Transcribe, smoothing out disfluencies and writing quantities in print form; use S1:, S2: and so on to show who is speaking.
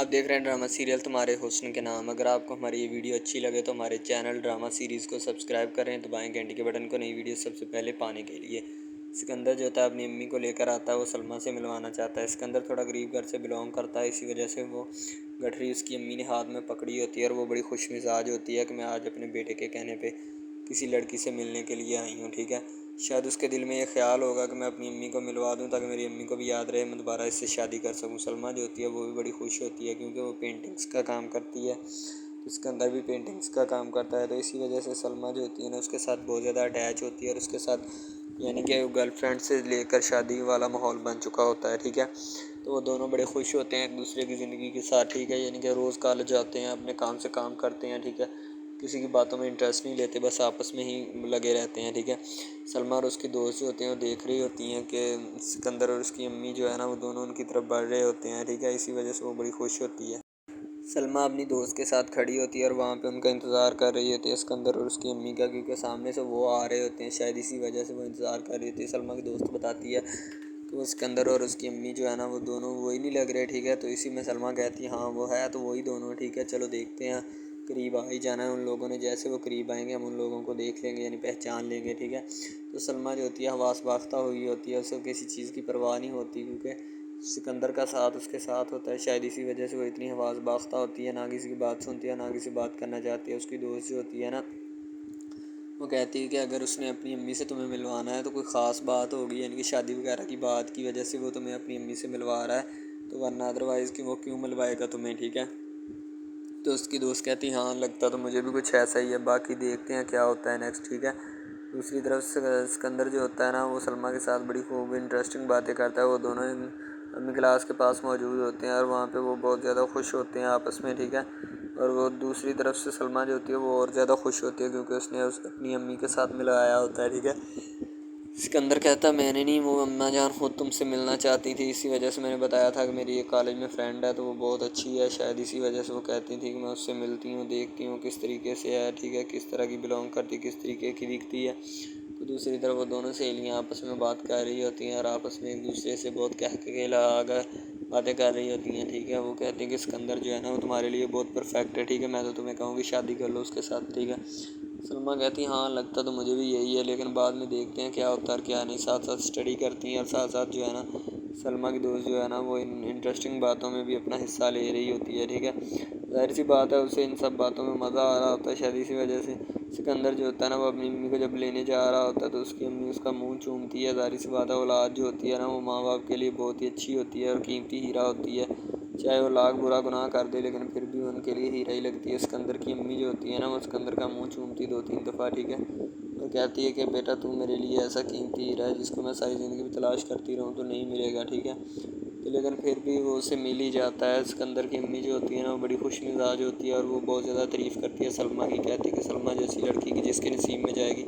S1: آپ دیکھ رہے ہیں ڈرامہ سیریل تمہارے حسن کے نام۔ اگر آپ کو ہماری یہ ویڈیو اچھی لگے تو ہمارے چینل ڈرامہ سیریز کو سبسکرائب کریں، دبائیں گھنٹی کے بٹن کو نئی ویڈیو سب سے پہلے پانے کے لیے۔ سکندر جو ہوتا ہے اپنی امی کو لے کر آتا ہے، وہ سلمیٰ سے ملوانا چاہتا ہے۔ سکندر تھوڑا غریب گھر سے بلونگ کرتا ہے، اسی وجہ سے وہ گٹھری اس کی امی نے ہاتھ میں پکڑی ہوتی ہے اور وہ بڑی خوش مزاج ہوتی ہے کہ میں آج اپنے بیٹے کے کہنے پہ کسی لڑکی سے ملنے کے لیے آئی ہوں، ٹھیک ہے۔ شاید اس کے دل میں یہ خیال ہوگا کہ میں اپنی امی کو ملوا دوں تاکہ میری امی کو بھی یاد رہے، میں دوبارہ اس سے شادی کر سکوں۔ سلمیٰ جو ہوتی ہے وہ بھی بڑی خوش ہوتی ہے کیونکہ وہ پینٹنگز کا کام کرتی ہے، اس کے اندر بھی پینٹنگز کا کام کرتا ہے، تو اسی وجہ سے سلمیٰ جو ہوتی ہے نا اس کے ساتھ بہت زیادہ اٹیچ ہوتی ہے اور اس کے ساتھ یعنی کہ گرل فرینڈ سے لے کر شادی والا ماحول بن چکا ہوتا ہے، ٹھیک ہے۔ تو وہ دونوں بڑے خوش ہوتے ہیں ایک دوسرے کی زندگی کے ساتھ، ٹھیک ہے، یعنی کہ روز کالج جاتے ہیں، اپنے کام سے کام کرتے ہیں، ٹھیک ہے، کسی کی باتوں میں انٹرسٹ نہیں لیتے، بس آپس میں ہی لگے رہتے ہیں، ٹھیک ہے۔ سلمیٰ اور اس کی دوست جو ہوتے ہیں وہ دیکھ رہی ہوتی ہیں کہ سکندر اور اس کی امی جو ہے نا وہ دونوں ان کی طرف بڑھ رہے ہوتے ہیں، ٹھیک ہے، اسی وجہ سے وہ بڑی خوش ہوتی ہے۔ سلمیٰ اپنی دوست کے ساتھ کھڑی ہوتی ہے اور وہاں پہ ان کا انتظار کر رہی ہوتی ہے سکندر اور اس کی امی کا، کیونکہ سامنے سے وہ آ رہے ہوتے ہیں، شاید اسی وجہ سے وہ انتظار کر رہی ہوتی ہے۔ سلمیٰ کی دوست بتاتی ہے کہ وہ سکندر اور اس کی امی جو ہے نا وہ دونوں وہی نہیں لگ رہے، ٹھیک ہے، تو اسی میں سلمیٰ کہتی ہے ہاں وہ ہے تو وہی دونوں، ٹھیک ہے، چلو دیکھتے ہیں، قریب آ ہی جانا ہے ان لوگوں نے، جیسے وہ قریب آئیں گے ہم ان لوگوں کو دیکھ لیں گے، یعنی پہچان لیں گے، ٹھیک ہے۔ تو سلمیٰ جو ہوتی ہے حواس باختہ ہوئی ہوتی ہے، اسے کسی چیز کی پرواہ نہیں ہوتی کیونکہ سکندر کا ساتھ اس کے ساتھ ہوتا ہے، شاید اسی وجہ سے وہ اتنی حواس باختہ ہوتی ہے، نہ کسی کی بات سنتی ہے، نہ کسی بات کرنا چاہتی ہے۔ اس کی دوست جو ہوتی ہے نا وہ کہتی ہے کہ اگر اس نے اپنی امی سے تمہیں ملوانا ہے تو کوئی خاص بات ہوگی، یعنی کہ شادی وغیرہ کی بات کی وجہ سے وہ تمہیں اپنی امی سے ملوا رہا ہے، تو ورنہ ادروائز کہ وہ کیوں ملوائے گا تمہیں، ٹھیک ہے۔ تو اس کی دوست کہتی ہے ہاں لگتا تو مجھے بھی کچھ ایسا ہی ہے، باقی دیکھتے ہیں کیا ہوتا ہے نیکسٹ، ٹھیک ہے۔ دوسری طرف سکندر جو ہوتا ہے نا وہ سلمیٰ کے ساتھ بڑی خوب انٹرسٹنگ باتیں کرتا ہے، وہ دونوں امی کلاس کے پاس موجود ہوتے ہیں اور وہاں پہ وہ بہت زیادہ خوش ہوتے ہیں آپس میں، ٹھیک ہے۔ اور وہ دوسری طرف سے سلمیٰ جو ہوتی ہے وہ اور زیادہ خوش ہوتی ہے کیونکہ اس نے اپنی امی کے ساتھ ملایا ہوتا ہے، ٹھیک ہے۔ سکندر کہتا ہے میں نے نہیں، وہ اماں جان خود تم سے ملنا چاہتی تھی، اسی وجہ سے میں نے بتایا تھا کہ میری ایک کالج میں فرینڈ ہے تو وہ بہت اچھی ہے، شاید اسی وجہ سے وہ کہتی تھی کہ میں اس سے ملتی ہوں، دیکھتی ہوں کس طریقے سے ہے، ٹھیک ہے، کس طرح کی بلونگ کرتی، کس طریقے کی دکھتی ہے۔ تو دوسری طرف وہ دونوں سہیلیاں آپس میں بات کر رہی ہوتی ہیں اور آپس میں ایک دوسرے سے بہت کہہ لگا کر باتیں کر رہی ہوتی ہیں، ٹھیک ہے۔ وہ کہتی ہیں کہ سکندر جو ہے نا وہ تمہارے لیے بہت پرفیکٹ ہے، ٹھیک ہے، میں تو تمہیں کہوں گی شادی کر لو اس کے ساتھ، ٹھیک ہے۔ سلمیٰ کہتی ہیں ہاں لگتا تو مجھے بھی یہی ہے، لیکن بعد میں دیکھتے ہیں کیا ہوتا ہے اور کیا نہیں۔ ساتھ ساتھ اسٹڈی کرتی ہیں اور ساتھ ساتھ جو ہے نا سلمیٰ کی دوست جو ہے نا وہ انٹرسٹنگ باتوں میں بھی اپنا حصہ لے رہی ہوتی ہے، ٹھیک ہے۔ ظاہر سی بات ہے اسے ان سب باتوں میں مزہ آ رہا ہوتا ہے، شاید اسی وجہ سے سکندر جو ہوتا ہے نا وہ اپنی امی کو جب لینے جا رہا ہوتا ہے تو اس کی امی اس کا منہ چومتی ہے۔ ظاہر سی بات ہے اولاد جو ہوتی ہے نا وہ ماں باپ کے لیے بہت ہی اچھی ہوتی ہے اور قیمتی ہیرا ہوتی ہے، چاہے وہ لاکھ برا گناہ کر دے لیکن پھر بھی ان کے لیے ہیرا ہی لگتی ہے۔ سکندر کی امی جو ہوتی ہے نا وہ سکندر کا منہ چومتی 2-3 دفعہ، ٹھیک ہے، اور کہتی ہے کہ بیٹا تو میرے لیے ایسا قیمتی ہیرا ہے جس کو میں ساری زندگی میں تلاش کرتی رہوں تو نہیں ملے گا، ٹھیک ہے۔ تو لیکن پھر بھی وہ اسے مل ہی جاتا ہے۔ سکندر کی امی جو ہوتی ہے نا وہ بڑی خوش مزاج ہوتی ہے اور وہ بہت زیادہ تعریف کرتی ہے سلمیٰ کی، کہتی ہے کہ سلمیٰ جیسی لڑکی کی جس کے نصیب میں جائے گی